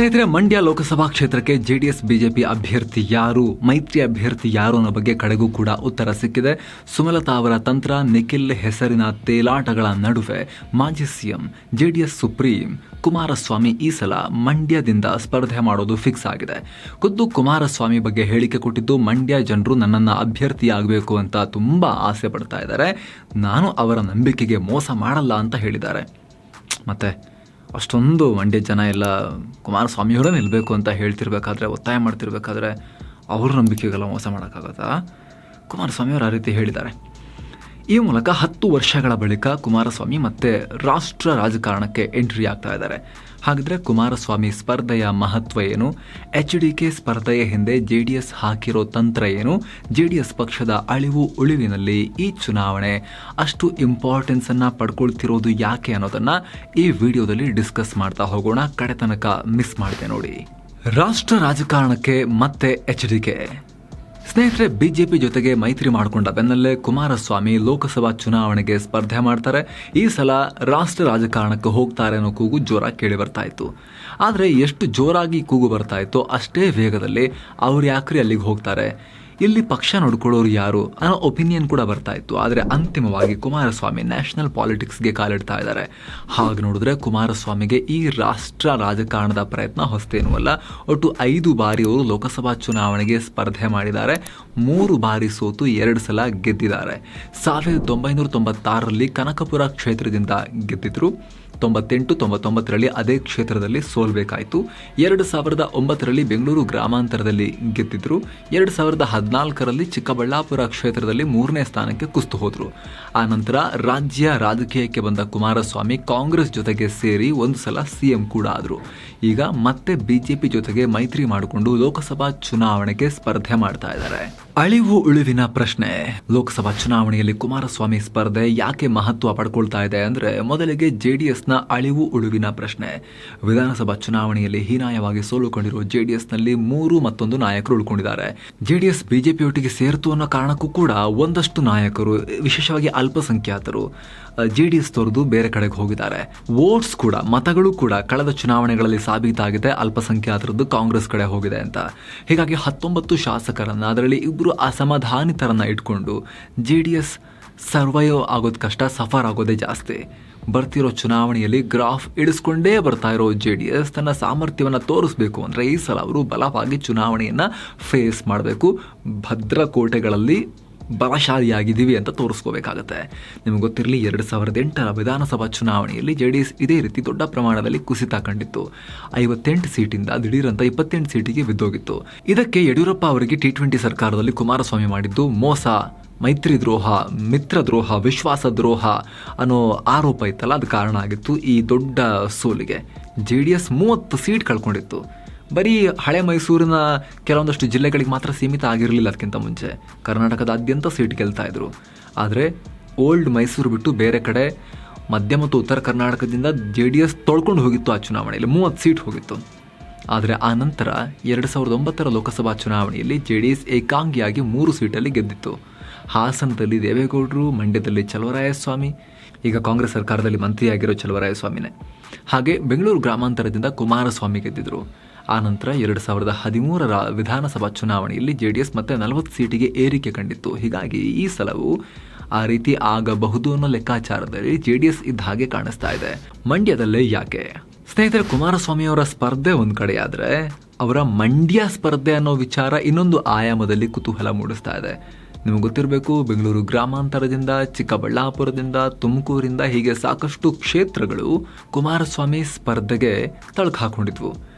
ಸ್ನೇಹಿತರೆ, ಮಂಡ್ಯ ಲೋಕಸಭಾ ಕ್ಷೇತ್ರಕ್ಕೆ JDS BJP ಅಭ್ಯರ್ಥಿ ಯಾರು, ಮೈತ್ರಿ ಅಭ್ಯರ್ಥಿ ಯಾರು ಅನ್ನೋ ಬಗ್ಗೆ ಕಡೆಗೂ ಕೂಡ ಉತ್ತರ ಸಿಕ್ಕಿದೆ. ಸುಮಲತಾ ಅವರ ತಂತ್ರ, ನಿಖಿಲ್ ಹೆಸರಿನ ತೇಲಾಟಗಳ ನಡುವೆ ಮಾಜಿ ಸಿಎಂ ಜೆಡಿಎಸ್ ಸುಪ್ರೀಂ ಕುಮಾರಸ್ವಾಮಿ ಈ ಸಲ ಮಂಡ್ಯದಿಂದ ಸ್ಪರ್ಧೆ ಮಾಡೋದು ಫಿಕ್ಸ್ ಆಗಿದೆ. ಖುದ್ದು ಕುಮಾರಸ್ವಾಮಿ ಬಗ್ಗೆ ಹೇಳಿಕೆ ಕೊಟ್ಟಿದ್ದು, ಮಂಡ್ಯ ಜನರು ನನ್ನನ್ನು ಅಭ್ಯರ್ಥಿಯಾಗಬೇಕು ಅಂತ ತುಂಬಾ ಆಸೆ ಪಡ್ತಾ ಇದ್ದಾರೆ, ನಾನು ಅವರ ನಂಬಿಕೆಗೆ ಮೋಸ ಮಾಡಲ್ಲ ಅಂತ ಹೇಳಿದ್ದಾರೆ. ಮತ್ತೆ ಅಷ್ಟೊಂದು ಮಂಡ್ಯ ಜನ ಎಲ್ಲ ಕುಮಾರಸ್ವಾಮಿಯವರೇ ನಿಲ್ಲಬೇಕು ಅಂತ ಹೇಳ್ತಿರ್ಬೇಕಾದ್ರೆ, ಒತ್ತಾಯ ಮಾಡ್ತಿರ್ಬೇಕಾದ್ರೆ ಅವ್ರ ನಂಬಿಕೆಗೆಲ್ಲ ಮೋಸ ಮಾಡೋಕ್ಕಾಗತ್ತಾ? ಕುಮಾರಸ್ವಾಮಿಯವರು ಆ ರೀತಿ ಹೇಳಿದ್ದಾರೆ. ಈ ಮೂಲಕ 10 ವರ್ಷಗಳ ಬಳಿಕ ಕುಮಾರಸ್ವಾಮಿ ಮತ್ತೆ ರಾಷ್ಟ್ರ ರಾಜಕಾರಣಕ್ಕೆ ಎಂಟ್ರಿ ಆಗ್ತಾ ಇದ್ದಾರೆ. ಹಾಗಿದ್ರೆ ಕುಮಾರಸ್ವಾಮಿ ಸ್ಪರ್ಧೆಯ ಮಹತ್ವ ಏನು? HDK ಸ್ಪರ್ಧೆಯ ಹಿಂದೆ JDS ಹಾಕಿರೋ ತಂತ್ರ ಏನು? JDS ಪಕ್ಷದ ಅಳಿವು ಉಳಿವಿನಲ್ಲಿ ಈ ಚುನಾವಣೆ ಅಷ್ಟು ಇಂಪಾರ್ಟೆನ್ಸ್ ಅನ್ನ ಪಡ್ಕೊಳ್ತಿರೋದು ಯಾಕೆ ಅನ್ನೋದನ್ನ ಈ ವಿಡಿಯೋದಲ್ಲಿ ಡಿಸ್ಕಸ್ ಮಾಡ್ತಾ ಹೋಗೋಣ. ಕಡೆ ತನಕ ಮಿಸ್ ಮಾಡಿದೆ ನೋಡಿ. ರಾಷ್ಟ್ರ ರಾಜಕಾರಣಕ್ಕೆ ಮತ್ತೆ HDK. ಸ್ನೇಹಿತರೆ, ಬಿಜೆಪಿ ಜೊತೆಗೆ ಮೈತ್ರಿ ಮಾಡಿಕೊಂಡ ಬೆನ್ನಲ್ಲೇ ಕುಮಾರಸ್ವಾಮಿ ಲೋಕಸಭಾ ಚುನಾವಣೆಗೆ ಸ್ಪರ್ಧೆ ಮಾಡ್ತಾರೆ. ಈ ಸಲ ರಾಷ್ಟ್ರ ರಾಜಕಾರಣಕ್ಕೆ ಹೋಗ್ತಾರೆ ಅನ್ನೋ ಕೂಗು ಜೋರಾಗಿ ಕೇಳಿ ಬರ್ತಾ ಇತ್ತು. ಆದರೆ ಎಷ್ಟು ಜೋರಾಗಿ ಕೂಗು ಬರ್ತಾ ಇತ್ತೋ ಅಷ್ಟೇ ವೇಗದಲ್ಲಿ ಅವ್ರು ಯಾಕ್ರಿ ಅಲ್ಲಿಗೆ ಹೋಗ್ತಾರೆ, ಇಲ್ಲಿ ಪಕ್ಷ ನೋಡ್ಕೊಳ್ಳೋರು ಯಾರು ಅನ್ನೋ ಒಪಿನಿಯನ್ ಕೂಡ ಬರ್ತಾ ಇತ್ತು. ಆದರೆ ಅಂತಿಮವಾಗಿ ಕುಮಾರಸ್ವಾಮಿ ನ್ಯಾಷನಲ್ ಪಾಲಿಟಿಕ್ಸ್ಗೆ ಕಾಲಿಡ್ತಾ ಇದ್ದಾರೆ. ಹಾಗೆ ನೋಡಿದ್ರೆ ಕುಮಾರಸ್ವಾಮಿಗೆ ಈ ರಾಷ್ಟ್ರ ರಾಜಕಾರಣದ ಪ್ರಯತ್ನ ಹೊಸ್ತೇನೂ ಅಲ್ಲ. ಒಟ್ಟು 5 ಬಾರಿ ಅವರು ಲೋಕಸಭಾ ಚುನಾವಣೆಗೆ ಸ್ಪರ್ಧೆ ಮಾಡಿದ್ದಾರೆ. 3 ಬಾರಿ ಸೋತು 2 ಸಲ ಗೆದ್ದಿದ್ದಾರೆ. 1996ರಲ್ಲಿ ಕನಕಪುರ ಕ್ಷೇತ್ರದಿಂದ ಗೆದ್ದಿದ್ರು. 98-99ರಲ್ಲಿ ಅದೇ ಕ್ಷೇತ್ರದಲ್ಲಿ ಸೋಲ್ಬೇಕಾಯಿತು. 2009ರಲ್ಲಿ ಬೆಂಗಳೂರು ಗ್ರಾಮಾಂತರದಲ್ಲಿ ಗೆದ್ದಿದ್ರು. 2014ರಲ್ಲಿ ಚಿಕ್ಕಬಳ್ಳಾಪುರ ಕ್ಷೇತ್ರದಲ್ಲಿ 3ನೇ ಸ್ಥಾನಕ್ಕೆ ಕುಸ್ತು ಹೋದ್ರು. ಆ ನಂತರ ರಾಜ್ಯ ರಾಜಕೀಯಕ್ಕೆ ಬಂದ ಕುಮಾರಸ್ವಾಮಿ ಕಾಂಗ್ರೆಸ್ ಜೊತೆಗೆ ಸೇರಿ 1 ಸಲ ಸಿಎಂ ಕೂಡ ಆದರು. ಈಗ ಮತ್ತೆ ಬಿಜೆಪಿ ಜೊತೆಗೆ ಮೈತ್ರಿ ಮಾಡಿಕೊಂಡು ಲೋಕಸಭಾ ಚುನಾವಣೆಗೆ ಸ್ಪರ್ಧೆ ಮಾಡ್ತಾ ಇದ್ದಾರೆ. ಅಳಿವು ಉಳಿವಿನ ಪ್ರಶ್ನೆ. ಲೋಕಸಭಾ ಚುನಾವಣೆಯಲ್ಲಿ ಕುಮಾರಸ್ವಾಮಿ ಸ್ಪರ್ಧೆ ಯಾಕೆ ಮಹತ್ವ ಪಡ್ಕೊಳ್ತಾ ಇದೆ ಅಂದ್ರೆ, ಮೊದಲಿಗೆ JDSನ ಅಳಿವು ಉಳಿವಿನ ಪ್ರಶ್ನೆ. ವಿಧಾನಸಭಾ ಚುನಾವಣೆಯಲ್ಲಿ ಹೀನಾಯವಾಗಿ ಸೋಲುಕೊಂಡಿರುವ JDSನಲ್ಲಿ 3 ಮತ್ತೊಂದು ನಾಯಕರು ಉಳ್ಕೊಂಡಿದ್ದಾರೆ. JDS ಬಿಜೆಪಿಯೊಟ್ಟಿಗೆ ಸೇರ್ತು ಅನ್ನೋ ಕಾರಣಕ್ಕೂ ಕೂಡ ಒಂದಷ್ಟು ನಾಯಕರು, ವಿಶೇಷವಾಗಿ ಅಲ್ಪಸಂಖ್ಯಾತರು, JDS ತೊರೆದು ಬೇರೆ ಕಡೆಗೆ ಹೋಗಿದ್ದಾರೆ. ವೋಟ್ಸ್ ಕೂಡ, ಮತಗಳು ಕೂಡ ಕಳೆದ ಚುನಾವಣೆಗಳಲ್ಲಿ ಸಾಬೀತಾಗಿದೆ ಅಲ್ಪಸಂಖ್ಯಾತರದ್ದು ಕಾಂಗ್ರೆಸ್ ಕಡೆ ಹೋಗಿದೆ ಅಂತ. ಹೀಗಾಗಿ 19 ಶಾಸಕರನ್ನ, ಅದರಲ್ಲಿ 2 ಅಸಮಾಧಾನಿತರನ್ನ ಇಟ್ಕೊಂಡು JDS ಸರ್ವೈವ್ ಆಗೋದು ಕಷ್ಟ, ಸಫರ್ ಆಗೋದೇ ಜಾಸ್ತಿ. ಬರ್ತಿರೋ ಚುನಾವಣೆಯಲ್ಲಿ ಗ್ರಾಫ್ ಇಳಿಸ್ಕೊಂಡೇ ಬರ್ತಾ ಇರೋ JDS ತನ್ನ ಸಾಮರ್ಥ್ಯವನ್ನು ತೋರಿಸ್ಬೇಕು ಅಂದರೆ ಈ ಸಲ ಅವರು ಬಲವಾಗಿ ಚುನಾವಣೆಯನ್ನು ಫೇಸ್ ಮಾಡಬೇಕು. ಭದ್ರಕೋಟೆಗಳಲ್ಲಿ ಬಲಶಾಲಿಯಾಗಿದ್ದೀವಿ ಅಂತ ತೋರಿಸ್ಕೋಬೇಕಾಗತ್ತೆ. ನಿಮಗೆ ಗೊತ್ತಿರಲಿ, 2008ರ ವಿಧಾನಸಭಾ ಚುನಾವಣೆಯಲ್ಲಿ JDS ಇದೇ ರೀತಿ ದೊಡ್ಡ ಪ್ರಮಾಣದಲ್ಲಿ ಕುಸಿತ ಕಂಡಿತ್ತು. 58 ಸೀಟಿಂದ ದಿಢೀರಂತ 28 ಸೀಟಿಗೆ ಬಿದ್ದೋಗಿತ್ತು. ಇದಕ್ಕೆ ಯಡಿಯೂರಪ್ಪ ಅವರಿಗೆ T20 ಸರ್ಕಾರದಲ್ಲಿ ಕುಮಾರಸ್ವಾಮಿ ಮಾಡಿದ್ದು ಮೋಸ, ಮೈತ್ರಿ ದ್ರೋಹ, ಮಿತ್ರ ದ್ರೋಹ, ವಿಶ್ವಾಸ ದ್ರೋಹ ಅನ್ನೋ ಆರೋಪ ಇತ್ತಲ್ಲ, ಅದು ಕಾರಣ ಆಗಿತ್ತು ಈ ದೊಡ್ಡ ಸೋಲಿಗೆ. JDS 30 ಸೀಟ್ ಕಳ್ಕೊಂಡಿತ್ತು. ಬರೀ ಹಳೆ ಮೈಸೂರಿನ ಕೆಲವೊಂದಷ್ಟು ಜಿಲ್ಲೆಗಳಿಗೆ ಮಾತ್ರ ಸೀಮಿತ ಆಗಿರಲಿಲ್ಲ. ಅದಕ್ಕಿಂತ ಮುಂಚೆ ಕರ್ನಾಟಕದಾದ್ಯಂತ ಸೀಟ್ ಗೆಲ್ತಾ ಇದ್ರು. ಆದರೆ ಓಲ್ಡ್ ಮೈಸೂರು ಬಿಟ್ಟು ಬೇರೆ ಕಡೆ ಮಧ್ಯ ಮತ್ತು ಉತ್ತರ ಕರ್ನಾಟಕದಿಂದ JDS ತೊಳ್ಕೊಂಡು ಹೋಗಿತ್ತು. ಆ ಚುನಾವಣೆಯಲ್ಲಿ 30 ಸೀಟ್ ಹೋಗಿತ್ತು. ಆದರೆ ಆ ನಂತರ 2009ರ ಲೋಕಸಭಾ ಚುನಾವಣೆಯಲ್ಲಿ JDS ಏಕಾಂಗಿಯಾಗಿ 3 ಸೀಟಲ್ಲಿ ಗೆದ್ದಿತ್ತು. ಹಾಸನದಲ್ಲಿ ದೇವೇಗೌಡರು, ಮಂಡ್ಯದಲ್ಲಿ ಚಲುವರಾಯಸ್ವಾಮಿ, ಈಗ ಕಾಂಗ್ರೆಸ್ ಸರ್ಕಾರದಲ್ಲಿ ಮಂತ್ರಿಯಾಗಿರೋ ಚಲುವರಾಯಸ್ವಾಮಿನೇ. ಹಾಗೆ ಬೆಂಗಳೂರು ಗ್ರಾಮಾಂತರದಿಂದ ಕುಮಾರಸ್ವಾಮಿ ಗೆದ್ದಿದ್ರು. ಆ ನಂತರ 2013ರ ವಿಧಾನಸಭಾ ಚುನಾವಣೆಯಲ್ಲಿ JDS ಮತ್ತೆ 40 ಸೀಟಿಗೆ ಏರಿಕೆ ಕಂಡಿತ್ತು. ಹೀಗಾಗಿ ಈ ಸಲವೂ ಆ ರೀತಿ ಆಗಬಹುದು ಅನ್ನೋ ಲೆಕ್ಕಾಚಾರದಲ್ಲಿ JDS ಇದ್ದ ಹಾಗೆ ಕಾಣಿಸ್ತಾ ಇದೆ. ಮಂಡ್ಯದಲ್ಲೇ ಯಾಕೆ? ಸ್ನೇಹಿತರೆ, ಕುಮಾರಸ್ವಾಮಿ ಅವರ ಸ್ಪರ್ಧೆ ಒಂದು ಕಡೆ ಆದರೆ ಅವರ ಮಂಡ್ಯ ಸ್ಪರ್ಧೆ ಅನ್ನೋ ವಿಚಾರ ಇನ್ನೊಂದು ಆಯಾಮದಲ್ಲಿ ಕುತೂಹಲ ಮೂಡಿಸ್ತಾ ಇದೆ. ನಿಮಗೆ ಗೊತ್ತಿರಬೇಕು, ಬೆಂಗಳೂರು ಗ್ರಾಮಾಂತರದಿಂದ, ಚಿಕ್ಕಬಳ್ಳಾಪುರದಿಂದ, ತುಮಕೂರಿಂದ ಹೀಗೆ ಸಾಕಷ್ಟು ಕ್ಷೇತ್ರಗಳು ಕುಮಾರಸ್ವಾಮಿ ಸ್ಪರ್ಧೆಗೆ ತಳಕು ಹಾಕೊಂಡಿದ್ವು.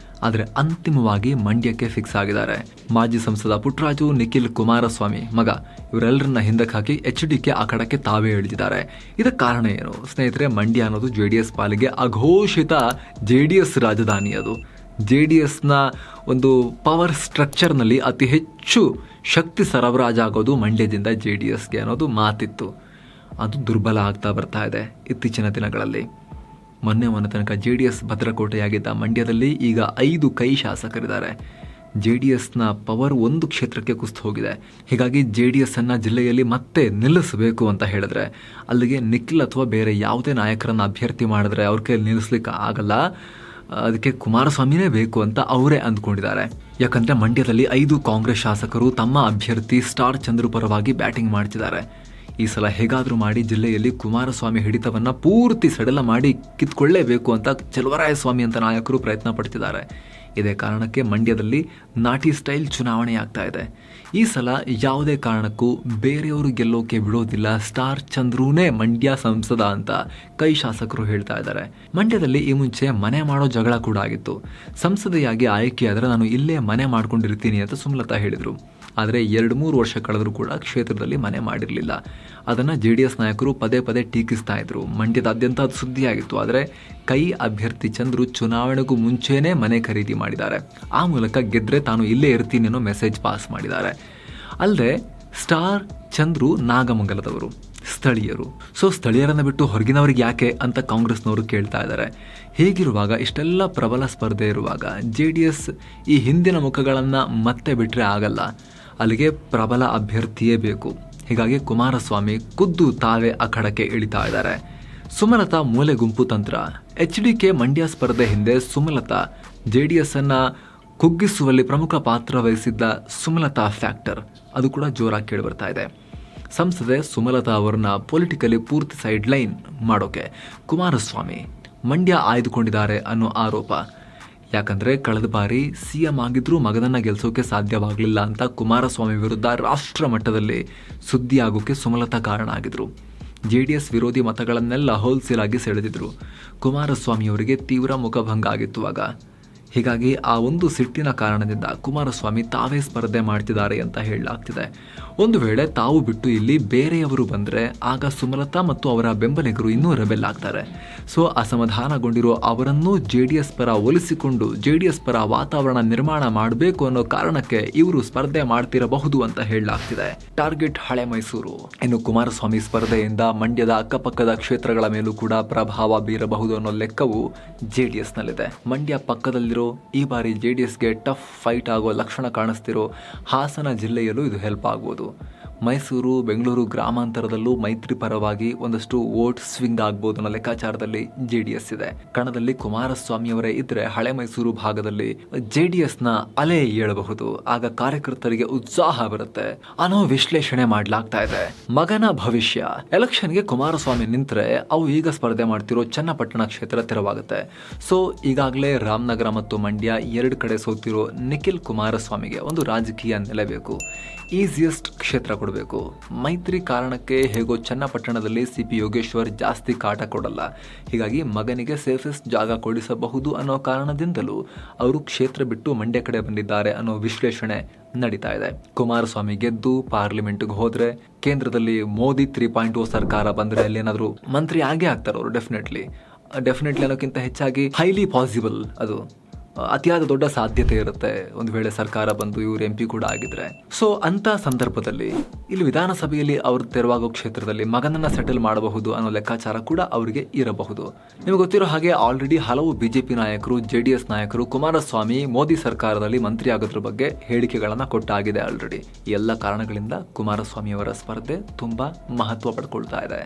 ಆದರೆ ಅಂತಿಮವಾಗಿ ಮಂಡ್ಯಕ್ಕೆ ಫಿಕ್ಸ್ ಆಗಿದ್ದಾರೆ. ಮಾಜಿ ಸಂಸದ ಪುಟ್ಟರಾಜು, ನಿಖಿಲ್ ಕುಮಾರಸ್ವಾಮಿ ಮಗ, ಇವರೆಲ್ಲರನ್ನ ಹಿಂದಕ್ಕೆ ಹಾಕಿ HDK ಆ ಕಡಕ್ಕೆ ತಾವೇ ಇಳಿದಿದ್ದಾರೆ. ಇದಕ್ಕೆ ಕಾರಣ ಏನು ಸ್ನೇಹಿತರೆ? ಮಂಡ್ಯ ಅನ್ನೋದು JDS ಪಾಲಿಗೆ ಅಘೋಷಿತ JDS ರಾಜಧಾನಿ. ಅದು JDSನ ಒಂದು ಪವರ್ ಸ್ಟ್ರಕ್ಚರ್ನಲ್ಲಿ ಅತಿ ಹೆಚ್ಚು ಶಕ್ತಿ ಸರಬರಾಜಾಗೋದು ಮಂಡ್ಯದಿಂದ JDSಗೆ ಅನ್ನೋದು ಮಾತಿತ್ತು. ಅದು ದುರ್ಬಲ ಆಗ್ತಾ ಬರ್ತಾ ಇದೆ ಇತ್ತೀಚಿನ ದಿನಗಳಲ್ಲಿ. ಮೊನ್ನೆ ತನಕ JDS ಭದ್ರಕೋಟೆಯಾಗಿದ್ದ ಮಂಡ್ಯದಲ್ಲಿ ಈಗ 5 ಕೈ ಶಾಸಕರಿದ್ದಾರೆ. JDSನ ಪವರ್ ಒಂದು ಕ್ಷೇತ್ರಕ್ಕೆ ಕುಸಿದು ಹೋಗಿದೆ. ಹೀಗಾಗಿ JDSನ್ನು ಜಿಲ್ಲೆಯಲ್ಲಿ ಮತ್ತೆ ನಿಲ್ಲಿಸಬೇಕು ಅಂತ ಹೇಳಿದ್ರೆ ಅಲ್ಲಿಗೆ ನಿಖಿಲ್ ಅಥವಾ ಬೇರೆ ಯಾವುದೇ ನಾಯಕರನ್ನು ಅಭ್ಯರ್ಥಿ ಮಾಡಿದ್ರೆ ಅವ್ರ ಕೈಯಲ್ಲಿ ನಿಲ್ಲಿಸ್ಲಿಕ್ಕೆ ಆಗಲ್ಲ. ಅದಕ್ಕೆ ಕುಮಾರಸ್ವಾಮಿನೇ ಬೇಕು ಅಂತ ಅವರೇ ಅಂದ್ಕೊಂಡಿದ್ದಾರೆ. ಯಾಕಂದ್ರೆ ಮಂಡ್ಯದಲ್ಲಿ 5 ಕಾಂಗ್ರೆಸ್ ಶಾಸಕರು ತಮ್ಮ ಅಭ್ಯರ್ಥಿ ಸ್ಟಾರ್ ಚಂದ್ರು ಪರವಾಗಿ ಬ್ಯಾಟಿಂಗ್ ಮಾಡ್ತಿದ್ದಾರೆ. ಈ ಸಲ ಹೇಗಾದರೂ ಮಾಡಿ ಜಿಲ್ಲೆಯಲ್ಲಿ ಕುಮಾರಸ್ವಾಮಿ ಹಿಡಿತವನ್ನ ಪೂರ್ತಿ ಸಡಲ ಮಾಡಿ ಕಿತ್ಕೊಳ್ಳೇಬೇಕು ಅಂತ ಚೆಲುವರಾಯಸ್ವಾಮಿ ಅಂತ ನಾಯಕರು ಪ್ರಯತ್ನ ಪಡ್ತಿದ್ದಾರೆ. ಇದೇ ಕಾರಣಕ್ಕೆ ಮಂಡ್ಯದಲ್ಲಿ ನಾಟಿ ಸ್ಟೈಲ್ ಚುನಾವಣೆ ಆಗ್ತಾ ಇದೆ. ಈ ಸಲ ಯಾವುದೇ ಕಾರಣಕ್ಕೂ ಬೇರೆಯವರು ಗೆಲ್ಲೋಕೆ ಬಿಡೋದಿಲ್ಲ, ಸ್ಟಾರ್ ಚಂದ್ರೂನೇ ಮಂಡ್ಯ ಸಂಸದ ಅಂತ ಕೈ ಶಾಸಕರು ಹೇಳ್ತಾ ಇದ್ದಾರೆ. ಮಂಡ್ಯದಲ್ಲಿ ಈ ಮುಂಚೆ ಮನೆ ಮಾಡೋ ಜಗಳ ಕೂಡ ಆಗಿತ್ತು. ಸಂಸದೆಯಾಗಿ ಆಯ್ಕೆಯಾದರೆ ನಾನು ಇಲ್ಲೇ ಮನೆ ಮಾಡ್ಕೊಂಡಿರ್ತೀನಿ ಅಂತ ಸುಮಲತಾ ಹೇಳಿದರು. ಆದರೆ 2-3 ವರ್ಷ ಕಳೆದರೂ ಕೂಡ ಕ್ಷೇತ್ರದಲ್ಲಿ ಮನೆ ಮಾಡಿರಲಿಲ್ಲ. ಅದನ್ನು JDS ನಾಯಕರು ಪದೇ ಪದೇ ಟೀಕಿಸ್ತಾ ಇದ್ರು. ಮಂಡ್ಯದಾದ್ಯಂತ ಅದು ಸುದ್ದಿಯಾಗಿತ್ತು. ಆದರೆ ಕೈ ಅಭ್ಯರ್ಥಿ ಚಂದ್ರು ಚುನಾವಣೆಗೂ ಮುಂಚೆನೇ ಮನೆ ಖರೀದಿ ಮಾಡಿದ್ದಾರೆ. ಆ ಮೂಲಕ ಗೆದ್ರೆ ತಾನು ಇಲ್ಲೇ ಇರ್ತೀನಿ ಅನ್ನೋ ಮೆಸೇಜ್ ಪಾಸ್ ಮಾಡಿದ್ದಾರೆ. ಅಲ್ಲದೆ ಸ್ಟಾರ್ ಚಂದ್ರು ನಾಗಮಂಗಲದವರು, ಸ್ಥಳೀಯರು. ಸ್ಥಳೀಯರನ್ನು ಬಿಟ್ಟು ಹೊರಗಿನವ್ರಿಗೆ ಯಾಕೆ ಅಂತ ಕಾಂಗ್ರೆಸ್ನವರು ಕೇಳ್ತಾ ಇದ್ದಾರೆ. ಹೀಗಿರುವಾಗ, ಇಷ್ಟೆಲ್ಲ ಪ್ರಬಲ ಸ್ಪರ್ಧೆ ಇರುವಾಗ JDS ಈ ಹಿಂದಿನ ಮುಖಗಳನ್ನು ಮತ್ತೆ ಬಿಟ್ಟರೆ ಆಗಲ್ಲ. ಅಲ್ಲಿಗೆ ಪ್ರಬಲ ಅಭ್ಯರ್ಥಿಯೇ ಬೇಕು. ಹೀಗಾಗಿ ಕುಮಾರಸ್ವಾಮಿ ಖುದ್ದು ತಾವೇ ಅಖಾಡಕ್ಕೆ ಇಳಿತಾ ಇದ್ದಾರೆ. ಸುಮಲತಾ ಮೂಲೆ ಗುಂಪು ತಂತ್ರ. HDK ಮಂಡ್ಯ ಸ್ಪರ್ಧೆ ಹಿಂದೆ ಸುಮಲತಾ JDS ಅನ್ನ ಕುಗ್ಗಿಸುವಲ್ಲಿ ಪ್ರಮುಖ ಪಾತ್ರ ವಹಿಸಿದ್ದ ಸುಮಲತಾ ಫ್ಯಾಕ್ಟರ್, ಅದು ಕೂಡ ಜೋರಾಗಿ ಕೇಳಿ ಬರ್ತಾ ಇದೆ. ಸಂಸದೆ ಸುಮಲತಾ ಅವರನ್ನ ಪೊಲಿಟಿಕಲಿ ಪೂರ್ತಿ ಸೈಡ್ ಲೈನ್ ಮಾಡೋಕೆ ಕುಮಾರಸ್ವಾಮಿ ಮಂಡ್ಯ ಆಯ್ದುಕೊಂಡಿದ್ದಾರೆ ಅನ್ನೋ ಆರೋಪ. ಯಾಕಂದ್ರೆ ಕಳೆದ ಬಾರಿ CM ಆಗಿದ್ರೂ ಮಗನನ್ನ ಗೆಲ್ಸೋಕೆ ಸಾಧ್ಯವಾಗಲಿಲ್ಲ ಅಂತ ಕುಮಾರಸ್ವಾಮಿ ವಿರುದ್ಧ ರಾಷ್ಟ್ರ ಮಟ್ಟದಲ್ಲಿ ಸುದ್ದಿ ಆಗೋಕೆ ಸುಮಲತಾ ಕಾರಣ ಆಗಿದ್ರು. JDS ವಿರೋಧಿ ಮತಗಳನ್ನೆಲ್ಲ ಹೋಲ್ಸೇಲ್ ಆಗಿ ಸೆಳೆದಿದ್ರು. ಕುಮಾರಸ್ವಾಮಿಯವರಿಗೆ ತೀವ್ರ ಮುಖಭಂಗ ಆಗಿತ್ತು ಆಗ. ಹೀಗಾಗಿ ಆ ಒಂದು ಸಿಟ್ಟಿನ ಕಾರಣದಿಂದ ಕುಮಾರಸ್ವಾಮಿ ತಾವೇ ಸ್ಪರ್ಧೆ ಮಾಡ್ತಿದ್ದಾರೆ ಅಂತ ಹೇಳಲಾಗ್ತಿದೆ. ಒಂದು ವೇಳೆ ತಾವು ಬಿಟ್ಟು ಇಲ್ಲಿ ಬೇರೆಯವರು ಬಂದರೆ ಆಗ ಸುಮಲತಾ ಮತ್ತು ಅವರ ಬೆಂಬಲಿಗರು ಇನ್ನೂ ರೆಬೆಲ್ ಆಗ್ತಾರೆ. ಅಸಮಾಧಾನಗೊಂಡಿರೋ ಅವರನ್ನೂ JDS ಪರ ಒಲಿಸಿಕೊಂಡು JDS ಪರ ವಾತಾವರಣ ನಿರ್ಮಾಣ ಮಾಡಬೇಕು ಅನ್ನೋ ಕಾರಣಕ್ಕೆ ಇವರು ಸ್ಪರ್ಧೆ ಮಾಡ್ತಿರಬಹುದು ಅಂತ ಹೇಳಲಾಗ್ತಿದೆ. ಟಾರ್ಗೆಟ್ ಹಳೆ ಮೈಸೂರು. ಇನ್ನು ಕುಮಾರಸ್ವಾಮಿ ಸ್ಪರ್ಧೆಯಿಂದ ಮಂಡ್ಯದ ಅಕ್ಕಪಕ್ಕದ ಕ್ಷೇತ್ರಗಳ ಮೇಲೂ ಕೂಡ ಪ್ರಭಾವ ಬೀರಬಹುದು ಅನ್ನೋ ಲೆಕ್ಕವು JDSನಲ್ಲಿದೆ. ಮಂಡ್ಯ ಪಕ್ಕದಲ್ಲಿರೋ ಈ ಬಾರಿ JDSಗೆ ಟಫ್ ಫೈಟ್ ಆಗೋ ಲಕ್ಷಣ ಕಾಣಿಸ್ತಿರೋ ಹಾಸನ ಜಿಲ್ಲೆಯಲ್ಲೂ ಇದು ಹೆಲ್ಪ್ ಆಗ್ಬೋದು. ಮೈಸೂರು, ಬೆಂಗಳೂರು ಗ್ರಾಮಾಂತರದಲ್ಲೂ ಮೈತ್ರಿ ಪರವಾಗಿ ಒಂದಷ್ಟು ವೋಟ್ ಸ್ವಿಂಗ್ ಆಗ್ಬೋದು ಅನ್ನೋ ಲೆಕ್ಕಾಚಾರದಲ್ಲಿ JDS ಇದೆ. ಕಣದಲ್ಲಿ ಕುಮಾರಸ್ವಾಮಿಯವರೇ ಇದ್ರೆ ಹಳೆ ಮೈಸೂರು ಭಾಗದಲ್ಲಿ JDSನ ಅಲೆ ಏಳಬಹುದು. ಆಗ ಕಾರ್ಯಕರ್ತರಿಗೆ ಉತ್ಸಾಹ ಬರುತ್ತೆ ಅನ್ನೋ ವಿಶ್ಲೇಷಣೆ ಮಾಡ್ಲಾಗ್ತಾ ಇದೆ. ಮಗನ ಭವಿಷ್ಯ. ಎಲೆಕ್ಷನ್ಗೆ ಕುಮಾರಸ್ವಾಮಿ ನಿಂತ್ರೆ ಅವು ಈಗ ಸ್ಪರ್ಧೆ ಮಾಡ್ತಿರೋ ಚನ್ನಪಟ್ಟಣ ಕ್ಷೇತ್ರ ತೆರವಾಗುತ್ತೆ. ಈಗಾಗಲೇ ರಾಮನಗರ ಮತ್ತು ಮಂಡ್ಯ 2 ಕಡೆ ಸೋತಿರೋ ನಿಖಿಲ್ ಕುಮಾರಸ್ವಾಮಿಗೆ ಒಂದು ರಾಜಕೀಯ ನೆಲೆ ಬೇಕು. ಈಸಿಯೆಸ್ಟ್ ಕ್ಷೇತ್ರ ಕೊಡಬೇಕು. ಮೈತ್ರಿ ಕಾರಣಕ್ಕೆ ಹೇಗೋ ಚನ್ನಪಟ್ಟಣದಲ್ಲಿ CP ಯೋಗೇಶ್ವರ್ ಜಾಸ್ತಿ ಕಾಟ ಕೊಡಲ್ಲ. ಹೀಗಾಗಿ ಮಗನಿಗೆ ಸೇಫೆಸ್ಟ್ ಜಾಗ ಕೊಡಿಸಬಹುದು ಅನ್ನೋ ಕಾರಣದಿಂದಲೂ ಅವರು ಕ್ಷೇತ್ರ ಬಿಟ್ಟು ಮಂಡ್ಯ ಕಡೆ ಬಂದಿದ್ದಾರೆ ಅನ್ನೋ ವಿಶ್ಲೇಷಣೆ ನಡೀತಾ ಇದೆ. ಕುಮಾರಸ್ವಾಮಿ ಗೆದ್ದು ಪಾರ್ಲಿಮೆಂಟ್ಗೆ ಹೋದ್ರೆ, ಕೇಂದ್ರದಲ್ಲಿ ಮೋದಿ 3.0 ಸರ್ಕಾರ ಬಂದ್ರೆ ಅಲ್ಲೇನಾದರೂ ಮಂತ್ರಿ ಆಗೇ ಆಗ್ತಾರೆ ಅವರು. ಡೆಫಿನೆಟ್ಲಿ ಅನ್ನೋಕ್ಕಿಂತ ಹೆಚ್ಚಾಗಿ ಹೈಲಿ ಪಾಸಿಬಲ್, ಅದು ಅತಿಯಾದ ದೊಡ್ಡ ಸಾಧ್ಯತೆ ಇರುತ್ತೆ ಒಂದು ವೇಳೆ ಸರ್ಕಾರ ಬಂದು ಇವರು MP ಕೂಡ ಆಗಿದ್ರೆ. ಅಂತ ಸಂದರ್ಭದಲ್ಲಿ ಇಲ್ಲಿ ವಿಧಾನಸಭೆಯಲ್ಲಿ ಅವರು ತೆರವಾಗೋ ಕ್ಷೇತ್ರದಲ್ಲಿ ಮಗನನ್ನ ಸೆಟಲ್ ಮಾಡಬಹುದು ಅನ್ನೋ ಲೆಕ್ಕಾಚಾರ ಕೂಡ ಅವರಿಗೆ ಇರಬಹುದು. ನಿಮಗೆ ಗೊತ್ತಿರೋ ಹಾಗೆ ಆಲ್ರೆಡಿ ಹಲವು BJP ನಾಯಕರು, JDS ನಾಯಕರು ಕುಮಾರಸ್ವಾಮಿ ಮೋದಿ ಸರ್ಕಾರದಲ್ಲಿ ಮಂತ್ರಿ ಆಗೋದ್ರ ಬಗ್ಗೆ ಹೇಳಿಕೆಗಳನ್ನ ಕೊಟ್ಟಾಗಿದೆ ಆಲ್ರೆಡಿ. ಈ ಎಲ್ಲ ಕಾರಣಗಳಿಂದ ಕುಮಾರಸ್ವಾಮಿ ಅವರ ಸ್ಪರ್ಧೆ ತುಂಬಾ ಮಹತ್ವ ಪಡ್ಕೊಳ್ತಾ ಇದೆ.